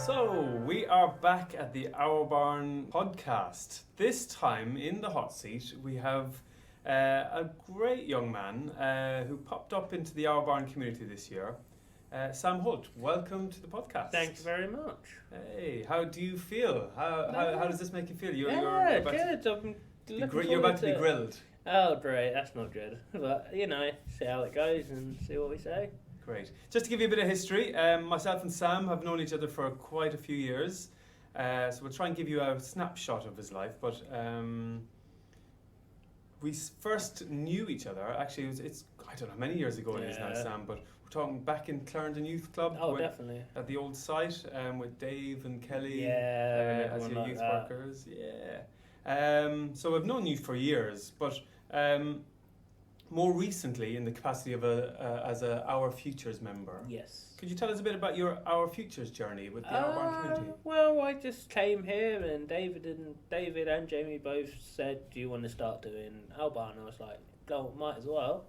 So, we are back at the Our Barn podcast. This time in the hot seat, we have a great young man who popped up into the Our Barn community this year. Sam Holt, welcome to the podcast. Thank you very much. Hey, how do you feel? How does this make you feel? You're good. You're about to be grilled. Oh, great. That's not good. But, see how it goes and see what we say. Great. Just to give you a bit of history, myself and Sam have known each other for quite a few years. So we'll try and give you a snapshot of his life. But we first knew each other. Actually, it's I don't know how many years ago it is now, Sam, but we're talking back in Clarendon Youth Club. Oh, definitely. At the old site with Dave and Kelly as your youth workers. Yeah. So we've known you for years, but more recently in the capacity of as a Our Futures member. Yes. Could you tell us a bit about your Our Futures journey with the Our Barn community? Well, I just came here and David and Jamie both said, do you want to start doing Our Barn? I was like, oh, might as well.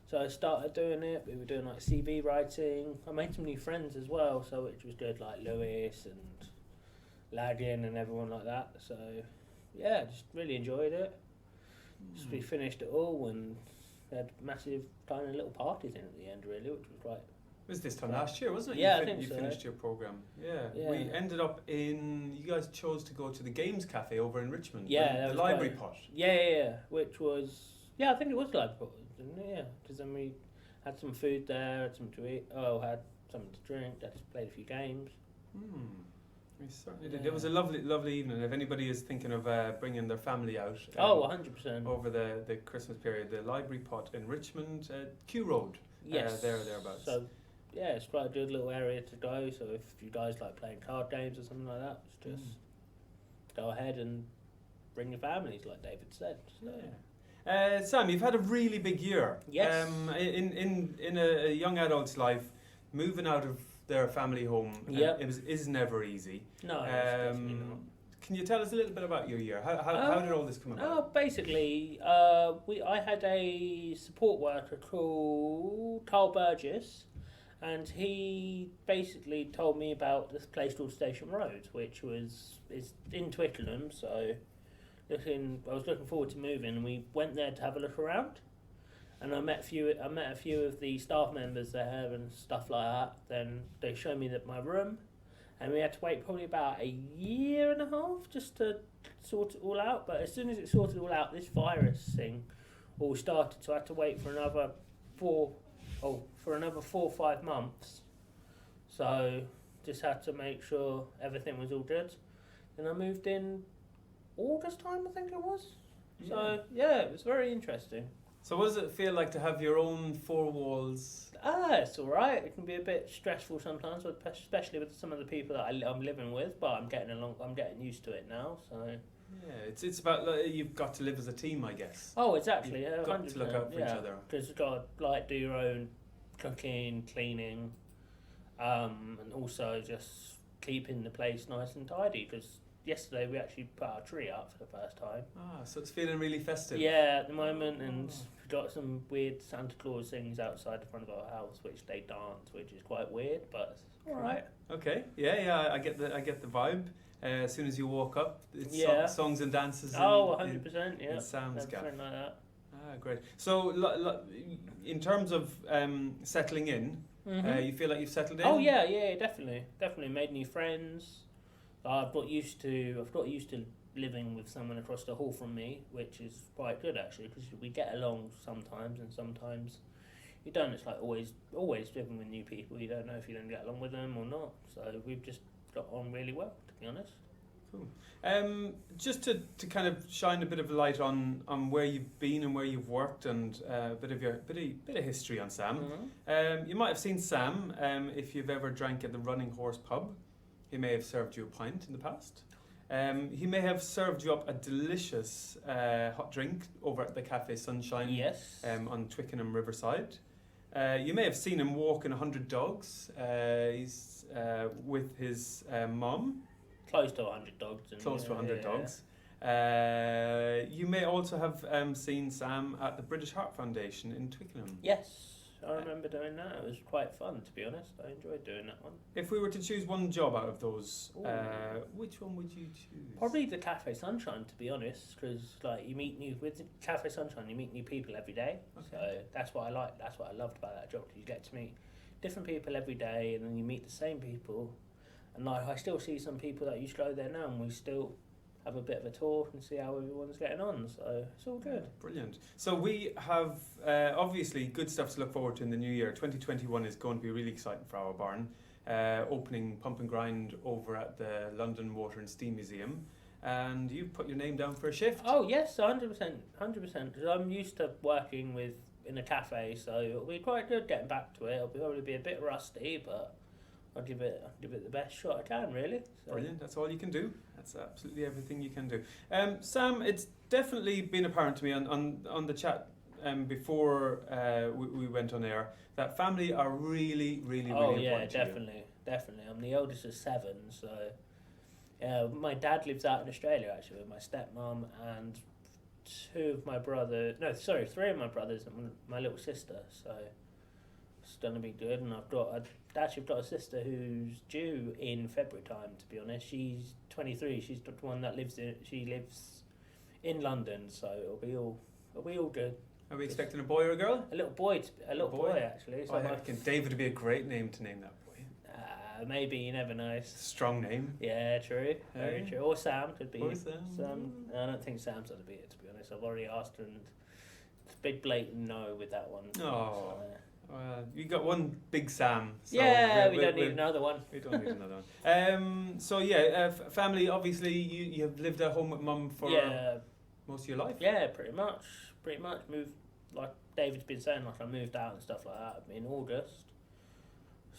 So I started doing it. We were doing like CV writing. I made some new friends as well, so which was good, like Lewis and Lagan and everyone like that. So yeah, just really enjoyed it. Just we finished it all and had massive kind of little parties in at the end, really, which was great. It was this time last year, wasn't it? Yeah, I think you so. finished your programme. Yeah. Yeah. We ended up you guys chose to go to the Games Cafe over in Richmond. Yeah, the library pot. Yeah, which was, I think it was library pot, didn't it? Yeah, because then we had some food there, had something to eat, had something to drink, just played a few games. We certainly did. It was a lovely evening. If anybody is thinking of bringing their family out 100%. over the Christmas period, the library pot in Richmond, Kew Road, thereabouts. So, yeah, it's quite a good little area to go. So if you guys like playing card games or something like that, just go ahead and bring your families, like David said. So. Yeah. Sam, you've had a really big year. Yes. In a young adult's life, moving out of their family home is never easy. No, definitely not. Can you tell us a little bit about your year? How did all this come about? Basically, I had a support worker called Carl Burgess, and he basically told me about this place called Station Road, which is in Twickenham. So, I was looking forward to moving, and we went there to have a look around. And I met a few of the staff members there and stuff like that. Then they showed me my room, and we had to wait probably about a year and a half just to sort it all out. But as soon as it sorted all out, this virus thing all started. So I had to wait for another 4 or 5 months. So just had to make sure everything was all good. Then I moved in August time, I think it was. So yeah, it was very interesting. So what does it feel like to have your own 4 walls? It's all right. It can be a bit stressful sometimes, especially with some of the people that I'm living with. But I'm getting used to it now. So yeah, it's about you've got to live as a team, I guess. Oh, exactly. You've got to look out for each other. Because you've got to do your own cooking, cleaning, and also just keeping the place nice and tidy. Because yesterday we actually put our tree up for the first time. So it's feeling really festive. Yeah, at the moment, and we've got some weird Santa Claus things outside the front of our house, which they dance, which is quite weird, but it's all right. Okay, I get the vibe. As soon as you walk up, it's songs and dances. 100%, yeah. In Sam's Gap. Like that. Great. So, in terms of settling in, you feel like you've settled in? Oh yeah, definitely made new friends. I've got used to living with someone across the hall from me, which is quite good actually, because we get along sometimes, and sometimes you don't. It's like always living with new people. You don't know if you don't get along with them or not. So we've just got on really well, to be honest. Cool. Just to kind of shine a bit of light on where you've been and where you've worked, and a bit of history on Sam. You might have seen Sam if you've ever drank at the Running Horse pub. He may have served you a pint in the past. He may have served you up a delicious hot drink over at the Cafe Sunshine. Yes. On Twickenham Riverside. You may have seen him walking 100 dogs. He's with his mum. Close to 100 dogs. Close to 100 dogs. You may also have seen Sam at the British Heart Foundation in Twickenham. Yes. I remember doing that. It was quite fun, to be honest. I enjoyed doing that one. If we were to choose one job out of those, Ooh. which one would you choose? Probably the Cafe Sunshine, to be honest, because like you meet new with Cafe Sunshine, you meet new people every day. Okay. So that's what I like. That's what I loved about that job. You get to meet different people every day, and then you meet the same people. And like I still see some people that used to go there now, and we still have a bit of a talk and see how everyone's getting on. So it's all good. Brilliant. So we have obviously good stuff to look forward to in the new year. 2021 is going to be really exciting for our barn. Opening Pump and Grind over at the London Water and Steam Museum. And you put your name down for a shift. Oh yes, 100%, 100%. Because I'm used to working in a cafe, so it'll be quite good getting back to it. It'll probably be a bit rusty, but I'll give it the best shot I can, really. So. Brilliant. That's all you can do. That's absolutely everything you can do. Sam, it's definitely been apparent to me on the chat before we went on air that family are really, really, really important yeah, to definitely. I'm the oldest of 7, so my dad lives out in Australia actually with my stepmom and 3 of my brothers and my little sister. So it's gonna be good, and I've got a sister who's due in February time. To be honest, she's 23. She's the one that lives in London, so it'll be all good. Are we expecting a boy or a girl? A little boy actually. So I reckon David would be a great name to name that boy. Maybe, you never know. Strong name. Yeah, true. Very true. Or Sam could be. Or Sam. I don't think Sam's going to be it, to be honest. I've already asked, and it's a big blatant no with that one. Oh. You got one big Sam. So we don't need another one. We don't need another one. Family, obviously, you have lived at home with mum for most of your life? Yeah, pretty much. Moved, like David's been saying, like I moved out and stuff like that in August.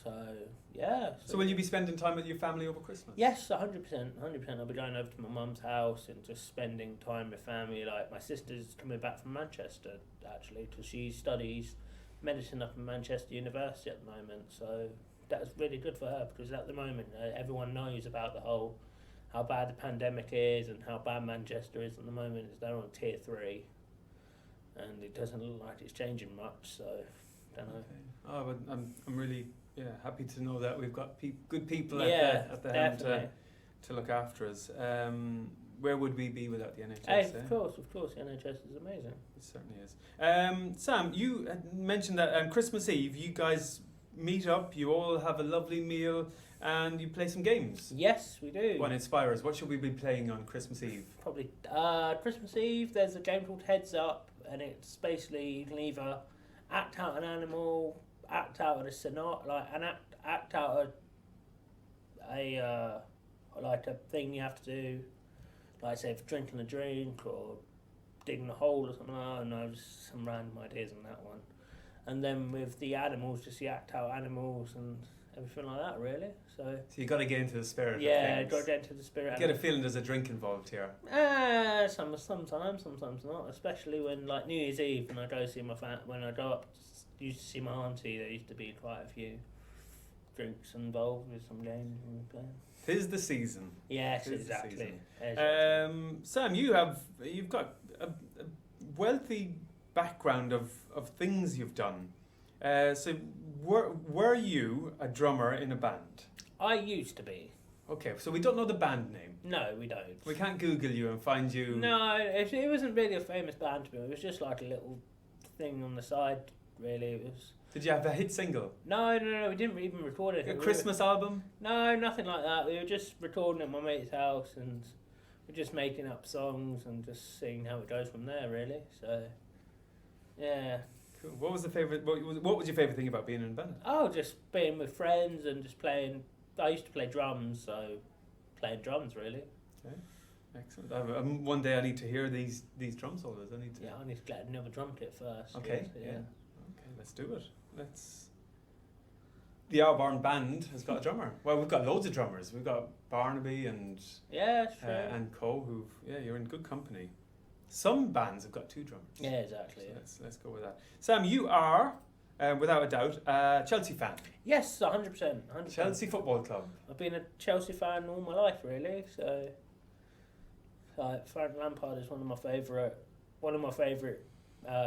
So, yeah. So will you be spending time with your family over Christmas? Yes, 100%. 100%. I'll be going over to my mum's house and just spending time with family. Like, my sister's coming back from Manchester, actually, because she studies medicine up in Manchester University at the moment. So that's really good for her, because at the moment, everyone knows about how bad the pandemic is and how bad Manchester is at the moment. They're on tier 3. And it doesn't look like it's changing much, so don't know. Okay. Oh, but I'm really happy to know that we've got good people at the helm to look after us. Where would we be without the NHS? Hey, of course, the NHS is amazing. It certainly is. Sam, you had mentioned that Christmas Eve you guys meet up, you all have a lovely meal, and you play some games. Yes, we do. One inspire us. What should we be playing on Christmas Eve? Probably Christmas Eve. There's a game called Heads Up, and it's basically you can either act out an animal, act out a scenario, act out a thing you have to do, like say for drinking a drink or digging a hole or something. I don't know, just some random ideas on that one. And then with the animals, just the act out animals and everything like that, really. So you got to get into the spirit. Yeah, got to get into the spirit. Get a feeling there's a drink involved here. Sometimes not. Especially when like New Year's Eve, when I go see when I go up, used to see my auntie. There used to be quite a few drinks involved with some games we were playing. 'Tis the season. Yes, exactly. Sam, you've got a wealthy background of things you've done. So were you a drummer in a band? I used to be. Okay, so we don't know the band name. No, we don't. We can't Google you and find you. No, it wasn't really a famous band to me. It was just like a little thing on the side, really. It was. Did you have a hit single? No, we didn't even record it. A Christmas album? No, nothing like that. We were just recording at my mate's house, and we're just making up songs and just seeing how it goes from there, really. So, yeah. Cool. What was your favourite thing about being in a band? Oh, just being with friends and just playing. I used to play drums, so playing drums, really. Okay. Excellent. One day I need to hear these drum solos. I need to get another drum kit first. Okay. Yeah. Okay, let's do it. The Our Barn Band has got a drummer. Well, we've got loads of drummers. We've got Barnaby and and Co. You're in good company. Some bands have got 2 drummers. Yeah, exactly. So let's go with that. Sam, you are, without a doubt, a Chelsea fan. Yes, 100%. Chelsea Football Club. I've been a Chelsea fan all my life, really. So, Frank Lampard is one of my favourite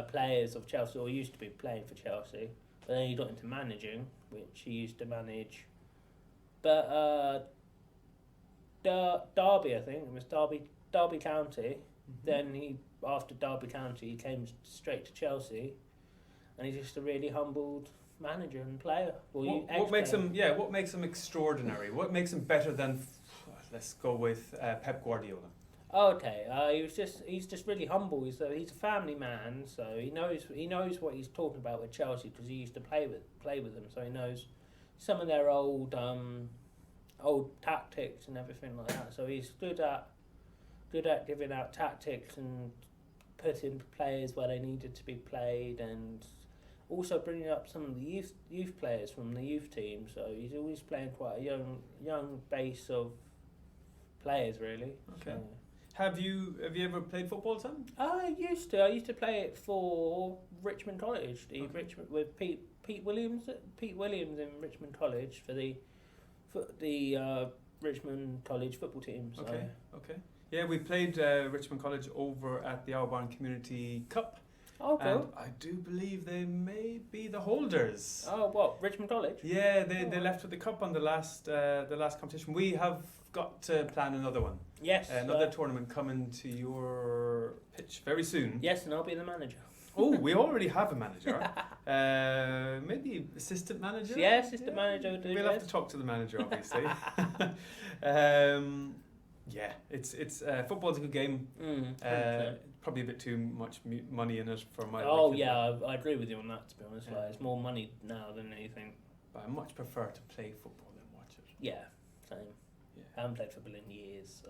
players of Chelsea, or used to be playing for Chelsea. But then he got into managing, which he used to manage. But Derby, I think it was Derby County. Then after Derby County, he came straight to Chelsea, and he's just a really humbled manager and player. Well, what makes him? Yeah, what makes him extraordinary? What makes him better than? Let's go with Pep Guardiola. Okay, he's just really humble. He's a family man, so he knows what he's talking about with Chelsea because he used to play with them, so he knows some of their old tactics and everything like that. So he's good at giving out tactics and putting players where they needed to be played, and also bringing up some of the youth players from the youth team. So he's always playing quite a young base of players, really. Okay. So. Have you ever played football, Sam? I used to play it for Richmond College, Richmond with Pete Williams in Richmond College for the Richmond College football team. So. Okay. Yeah, we played Richmond College over at the Auburn Community Cup. Oh, cool. And I do believe they may be the holders. Oh, what, Richmond College? Yeah, they left with the cup on the last competition. We have got to plan another one. Yes. Another tournament coming to your pitch very soon. Yes, and I'll be the manager. Oh, we already have a manager. Maybe assistant manager? Yeah, assistant manager. We'll have to talk to the manager, obviously. Yeah, it's football's a good game. Probably a bit too much money in it for my. Oh yeah, I agree with you on that. To be honest, like, it's more money now than anything. But I much prefer to play football than watch it. Yeah, same. Yeah. I haven't played football in years. So.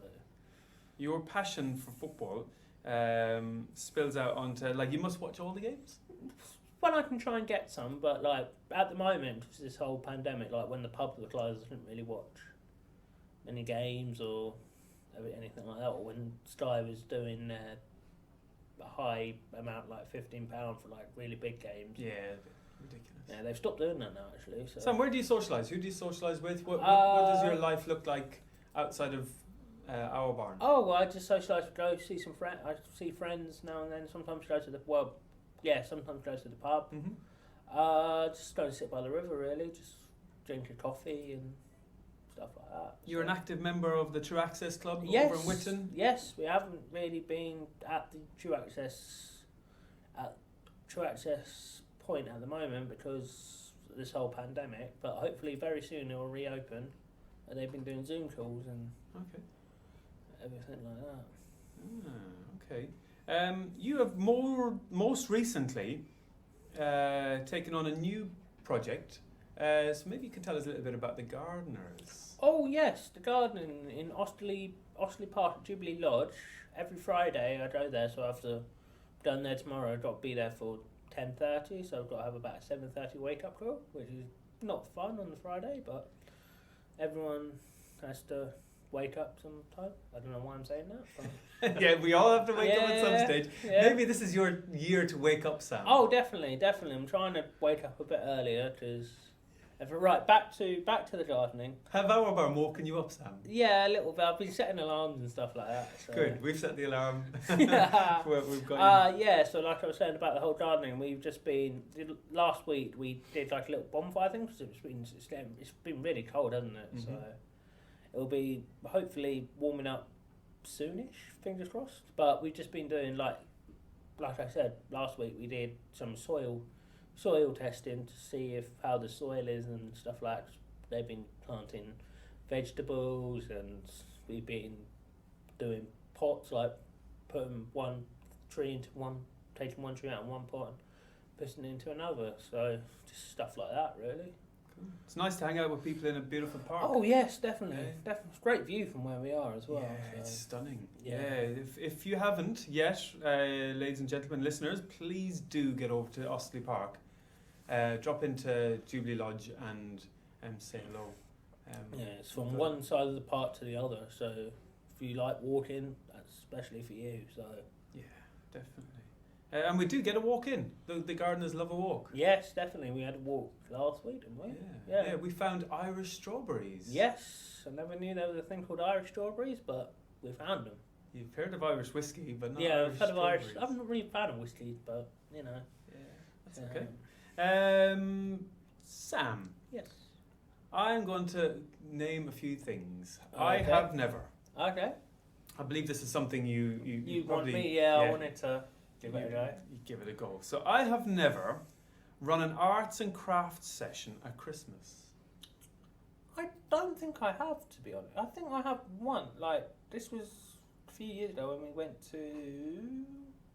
Your passion for football spills out onto, like, you must watch all the games? Well, I can try and get some, but like at the moment, this whole pandemic, like when the pubs were closed, I didn't really watch any games or anything like that. Or when Sky was doing a high amount, like £15 for like really big games. Yeah, ridiculous. Yeah, they've stopped doing that now, actually. So. Sam, where do you socialise? Who do you socialise with? What does your life look like outside of our barn? Oh, well, I just socialise, go see some friends. I see friends now and then. Sometimes go to the sometimes go to the pub. Mm-hmm. Just go and sit by the river, really. Just drink a coffee and stuff like that. You're an active member of the True Access Club Yes, over in Whitton? Yes, we haven't really been at the True Access point at the moment because of this whole pandemic, but hopefully very soon it will reopen. And they've been doing Zoom calls and everything like that. Okay. You have most recently taken on a new project, so maybe you can tell us a little bit about the Gardeners. Oh yes, the garden in Osterley Park at Jubilee Lodge. Every Friday I go there, so after done there tomorrow, I've got to be there for 10:30. So I've got to have about a 7:30 wake up call, which is not fun on the Friday, but everyone has to wake up sometime. I don't know why I'm saying that. But Yeah, we all have to wake up at some stage. Yeah. Maybe this is your year to wake up, Sam. Oh, definitely. I'm trying to wake up a bit earlier because. Right, back to the gardening. Have our barn woken you up, Sam? Yeah, a little bit. I've been setting alarms and stuff like that. So. Good, we've set the alarm. Yeah. We've got Yeah, so like I was saying about the whole gardening, we've just been, last week we did like a little bonfire thing because it's been really cold, hasn't it? Mm-hmm. So it'll be hopefully warming up soonish, fingers crossed. But we've just been doing like I said, last week we did some soil testing to see how the soil is and stuff like that. They've been planting vegetables and we've been doing pots, like putting one tree into one, taking one tree out of one pot and putting it into another. So just stuff like that, really. Cool. It's nice to hang out with people in a beautiful park. Oh yes, definitely. Yeah. Definitely. It's a great view from where we are as well. Yeah, so. it's stunning. Yeah. If you haven't yet, ladies and gentlemen, listeners, please do get over to Osterley Park. Drop into Jubilee Lodge and say hello. Yeah, it's from one side of the park to the other, so if you like walking, that's especially for you. So yeah, definitely. And we do get a walk in. The gardeners love a walk. yes, definitely. We had a walk last week, didn't we? Yeah, we found Irish strawberries. Yes, I never knew there was a thing called Irish strawberries, but we found them. You've heard of Irish whiskey, but not Yeah, Irish I've heard of Irish. strawberries. I'm not really a fan of whiskey, but you know. Yeah, that's okay. Sam, Yes. I'm going to name a few things. Okay. I have never. Okay. I believe this is something you You want probably, me? Yeah, I wanted to give it a go. You give it a go. So I have never run an arts and crafts session at Christmas. I don't think I have, to be honest. I think I have one. Like, this was a few years ago when we went to,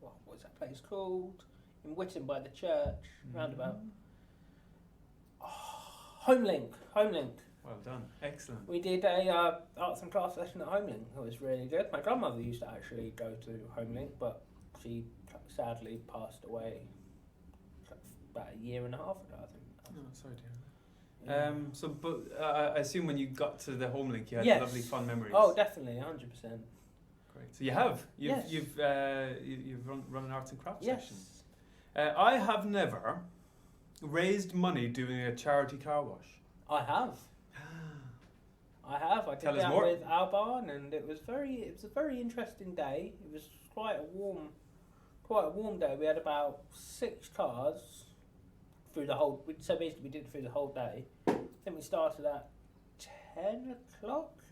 what was that place called? In Witton by the church, roundabout. Homelink. Well done. Excellent. We did a arts and crafts session at Homelink. It was really good. My grandmother used to actually go to Homelink, but she sadly passed away about a year and a half ago, I think. Oh, sorry to hear that. Yeah. But I assume when you got to the Homelink, you had Yes. lovely fun memories. Oh, definitely, 100%. Great. So you have. Yes. You've run an arts and crafts Yes. session. I have never raised money doing a charity car wash. I have. I Tell did us that more. with Alban, and it was a very interesting day. It was quite a warm day. We had about 6 cars through the whole. So basically, we did it through the whole day. I think we started at 10 o'clock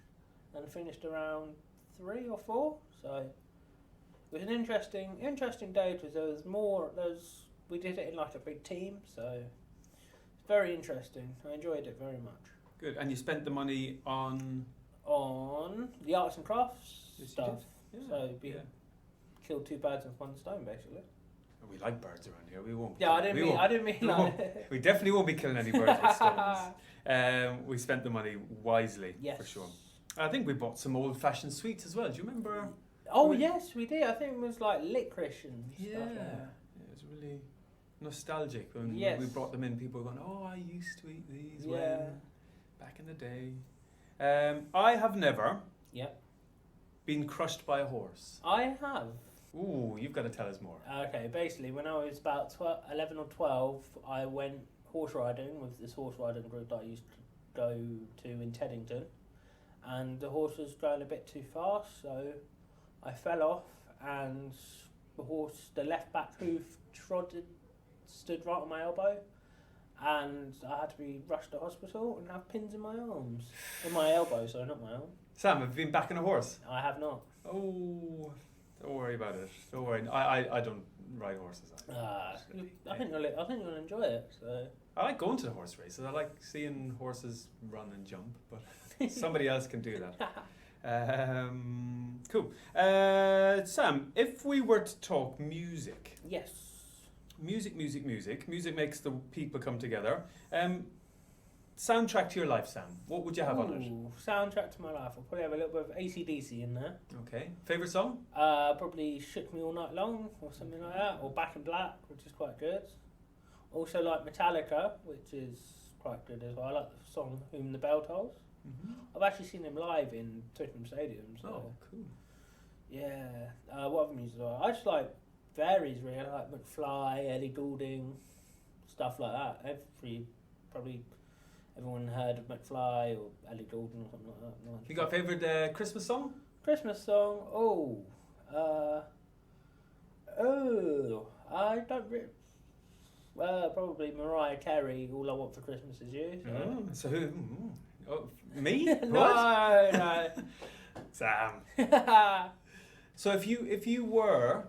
and finished around 3 or 4. So it was an interesting day because we did it in like a big team. So it's very interesting. I enjoyed it very much. Good. And you spent the money on. The arts and crafts Yes, you stuff. did. Yeah. So we killed 2 birds with 1 stone, basically. We like birds around here. We won't. Yeah, I didn't mean we like. won't. We definitely won't be killing any birds with stones. We spent the money wisely, Yes. for sure. I think we bought some old-fashioned sweets as well. Do you remember? Oh We- yes, we did. I think it was like licorice and Yeah. stuff like that. It was really nostalgic when Yes. we brought them in. People were going, "Oh, I used to eat these Yeah. when back in the day." I have never Yep. been crushed by a horse. I have. Ooh, you've got to tell us more. Okay, basically, when I was about 11 or 12, I went horse riding with this horse riding group that I used to go to in Teddington, and the horse was going a bit too fast, so I fell off, and the left back hoof stood right on my elbow, and I had to be rushed to hospital and have pins in my arms, in my elbow, so not my arm. Sam, have you been backing a horse? I have not. Oh, don't worry about it. Don't worry. I don't ride horses. I think you'll enjoy it. So. I like going to the horse races. I like seeing horses run and jump, but somebody else can do that. Cool. Sam, if we were to talk music, Yes. music makes the people come together. Soundtrack to your life, Sam. What would you have on Ooh, soundtrack to my life. I'll probably have a little bit of AC/DC in there. it? Okay. Favorite song? Probably Shook Me All Night Long or something like that, or Back in Black, which is quite good. Also like Metallica, which is quite good as well. I like the song Whom the Bell Tolls. Mm-hmm. I've actually seen him live in Twickenham Stadium. So Oh, cool. yeah. What other music do I just like varies really. I like McFly, Ellie Goulding, stuff like that. Everyone heard of McFly or Ellie Goulding or something like that. No, You got a favorite Christmas song? Christmas song? I don't really. Probably Mariah Carey, All I Want for Christmas Is You. So. Oh, so who? Oh, me? No. Sam. So if you were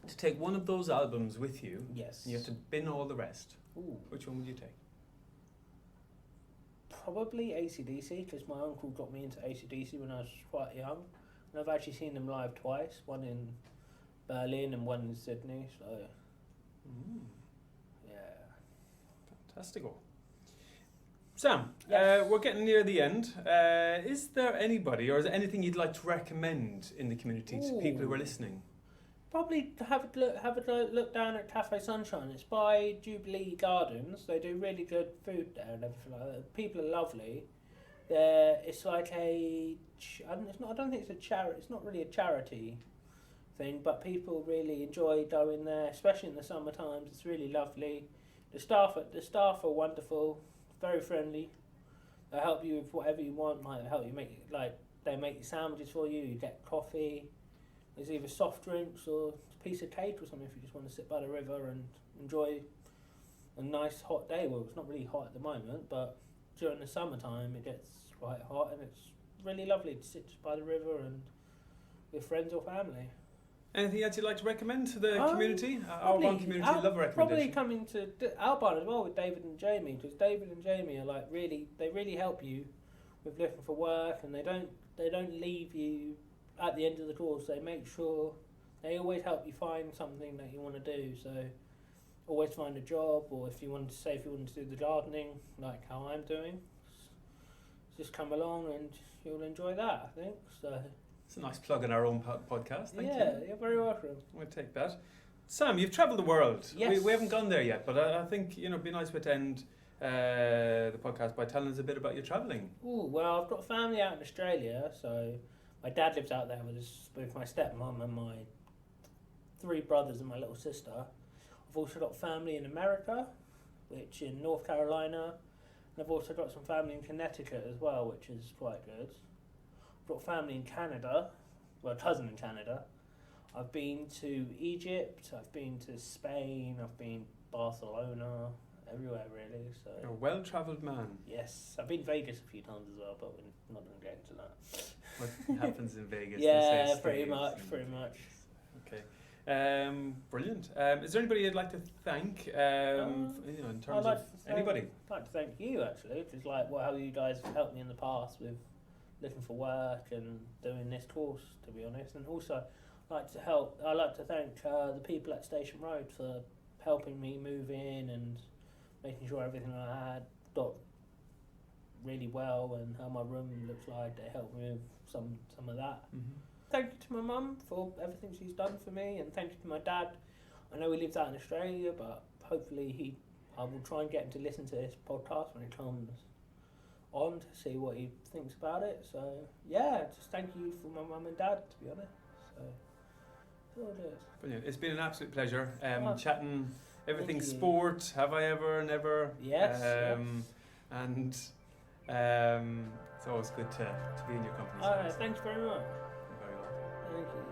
to take one of those albums with you, Yes. you have to bin all the rest. Ooh, Which one would you take? probably AC/DC, because my uncle got me into AC/DC when I was quite young. And I've actually seen them live twice, one in Berlin and one in Sydney. So, yeah. Fantastic. Sam, Yes. we're getting near the end. Is there anybody or is there anything you'd like to recommend in the community to people who are Ooh. listening? Probably have a look down at Cafe Sunshine. It's by Jubilee Gardens. They do really good food there and everything like that. People are lovely. It's like I don't think it's a charity. It's not really a charity thing, but people really enjoy going there, especially in the summer times. It's really lovely. The staff are wonderful, very friendly. They help you with whatever you want. Like help you they make sandwiches for you. You get coffee. There's either soft drinks or a piece of cake or something if you just want to sit by the river and enjoy a nice hot day. Well, it's not really hot at the moment, but during the summertime it gets quite hot, and it's really lovely to sit by the river and with friends or family. Anything else you'd like to recommend to the community? Our Probably one community love a Probably recommendation. coming to Albarn as well with David and Jamie, because David and Jamie are like they really help you with looking for work, and they don't leave you at the end of the course. They make sure they always help you find something that you want to do. So always find a job, or if you want to do the gardening like how I'm doing, just come along and you'll enjoy that, I think. So It's a nice plug in our own podcast. Thank you. yeah, you're very welcome. We'll take that. Sam, you've travelled the world. Yes. We haven't gone there yet, but I think it'd be nice to end the podcast by telling us a bit about your travelling. Ooh, well, I've got family out in Australia, so my dad lives out there with my stepmom and my 3 brothers and my little sister. I've also got family in America, which in North Carolina, and I've also got some family in Connecticut as well, which is quite good. I've got family in Canada, well, a cousin in Canada. I've been to Egypt, I've been to Spain, I've been Barcelona, everywhere really. So You're a well-travelled man. yes, I've been to Vegas a few times as well, but we're not going to get into that. What happens in Vegas? Yeah, They say pretty stays much, and- pretty much. Okay. Brilliant. Is there anybody you'd like to thank? In terms I'd like of to thank- anybody. I'd like to thank you actually, just like how you guys have helped me in the past with looking for work and doing this course, to be honest. And also, I'd like to thank the people at Station Road for helping me move in and making sure everything I had got really well, and how my room looks like. They helped me with some of that. Mm-hmm. Thank you to my mum for everything she's done for me, and thank you to my dad. I know he lives out in Australia, but hopefully I will try and get him to listen to this podcast when it comes on, to see what he thinks about it. So yeah, just thank you for my mum and dad, to be honest. So that's all it is. Brilliant. It's been an absolute pleasure Oh, chatting everything thank you. sport. Have I ever, never? Yes, And it's always good to be in your company. All Sam, right, so thank you very much. you're very welcome. Thank you.